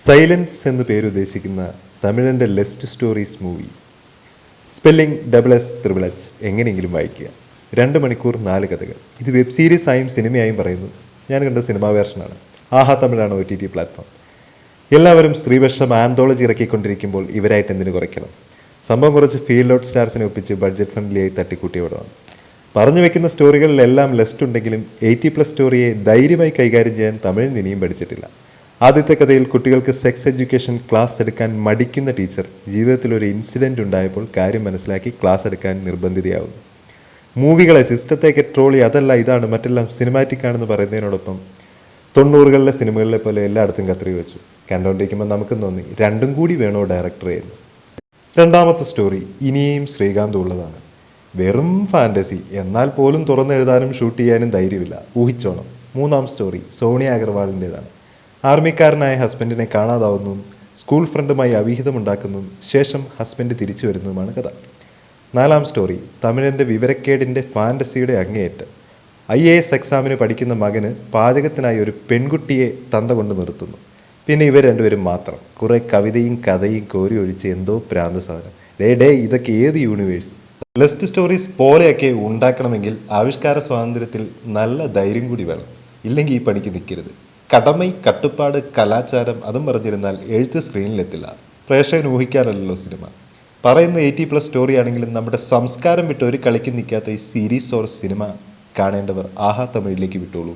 Silence എന്ന് പേരുദ്ദേശിക്കുന്ന തമിഴൻ്റെ lust stories movie. Spelling SS എങ്ങനെയെങ്കിലും വായിക്കുക. 2 മണിക്കൂർ 4 കഥകൾ. ഇത് വെബ് സീരീസായും സിനിമയായും പറയുന്നു. ഞാൻ കണ്ട സിനിമാ വേർഷനാണ്. ആഹാ തമിഴാണ് OTT പ്ലാറ്റ്ഫോം. എല്ലാവരും സ്ത്രീപക്ഷം ആന്തോളജി ഇറക്കിക്കൊണ്ടിരിക്കുമ്പോൾ ഇവരായിട്ട് എന്തിനു കുറയ്ക്കണം? സംഭവം കുറച്ച് ഫീൽഡ് ഔട്ട് സ്റ്റാർസിനെ ഒപ്പിച്ച് ബഡ്ജറ്റ് ഫ്രണ്ട്ലിയായി തട്ടിക്കൂട്ടിയ പടമാണ്. പറഞ്ഞു വെക്കുന്ന സ്റ്റോറികളിലെല്ലാം ലെസ്റ്റ് ഉണ്ടെങ്കിലും 80+ സ്റ്റോറിയെ ധൈര്യമായി കൈകാര്യം ചെയ്യാൻ തമിഴിന് ഇനിയും പഠിച്ചിട്ടില്ല. ആദ്യത്തെ കഥയിൽ കുട്ടികൾക്ക് സെക്സ് എഡ്യൂക്കേഷൻ ക്ലാസ് എടുക്കാൻ മടിക്കുന്ന ടീച്ചർ ജീവിതത്തിൽ ഒരു ഇൻസിഡൻറ്റ് ഉണ്ടായപ്പോൾ കാര്യം മനസ്സിലാക്കി ക്ലാസ് എടുക്കാൻ നിർബന്ധിതയാവുന്നു. മൂവികളെ സിസ്റ്റത്തേക്ക് ട്രോളി അതല്ല ഇതാണ് മറ്റെല്ലാം സിനിമാറ്റിക് ആണെന്ന് പറയുന്നതിനോടൊപ്പം 90കളിലെ സിനിമകളിലെ പോലെ എല്ലായിടത്തും കത്രി വെച്ചു. കണ്ടുകൊണ്ടിരിക്കുമ്പോൾ നമുക്കും തോന്നി രണ്ടും കൂടി വേണോ ഡയറക്ടർ എന്ന്. രണ്ടാമത്തെ സ്റ്റോറി ഇനിയും ശ്രീകാന്ത് ഉള്ളതാണ്. വെറും ഫാൻറ്റസി, എന്നാൽ പോലും തുറന്നെഴുതാനും ഷൂട്ട് ചെയ്യാനും ധൈര്യമില്ല. ഊഹിച്ചോണം. മൂന്നാം സ്റ്റോറി സോണിയ അഗർവാളിൻ്റെതാണ്. ആർമിക്കാരനായ ഹസ്ബൻഡിനെ കാണാതാവുന്നതും സ്കൂൾ ഫ്രണ്ടുമായി അവിഹിതമുണ്ടാക്കുന്നതും ശേഷം ഹസ്ബൻഡ് തിരിച്ചു വരുന്നതുമാണ് കഥ. നാലാം സ്റ്റോറി തമിഴൻ്റെ വിവരക്കേടിൻ്റെ ഫാൻറ്റസിയുടെ അങ്ങേയറ്റം. IAS എക്സാമിന് പഠിക്കുന്ന മകന് പാചകത്തിനായി ഒരു പെൺകുട്ടിയെ തന്ത കൊണ്ട് നിർത്തുന്നു. പിന്നെ ഇവർ രണ്ടുപേരും മാത്രം. കുറേ കവിതയും കഥയും കോരി ഒഴിച്ച് എന്തോ പ്രാന്ത സാധനം. ഇതൊക്കെ ഏത് യൂണിവേഴ്സ്? ലെസ്റ്റ് സ്റ്റോറീസ് പോലെയൊക്കെ ഉണ്ടാക്കണമെങ്കിൽ ആവിഷ്കാര സ്വാതന്ത്ര്യത്തിൽ നല്ല ധൈര്യം കൂടി വേണം. ഇല്ലെങ്കിൽ ഈ പണിക്ക് നിൽക്കരുത്. കടമൈ, കട്ടുപ്പാട്, കലാചാരം അതും പറഞ്ഞിരുന്നാൽ എഴുത്ത് സ്ക്രീനിലെത്തില്ല. പ്രേക്ഷകന് ഊഹിക്കാനല്ലോ സിനിമ. പറയുന്ന 80+ സ്റ്റോറി ആണെങ്കിലും നമ്മുടെ സംസ്കാരം വിട്ട് ഒരു കളിക്ക് നിൽക്കാത്ത ഈ സീരീസ് ഓർ സിനിമ കാണേണ്ടവർ ആഹാ തമിഴിലേക്ക് വിട്ടോളൂ.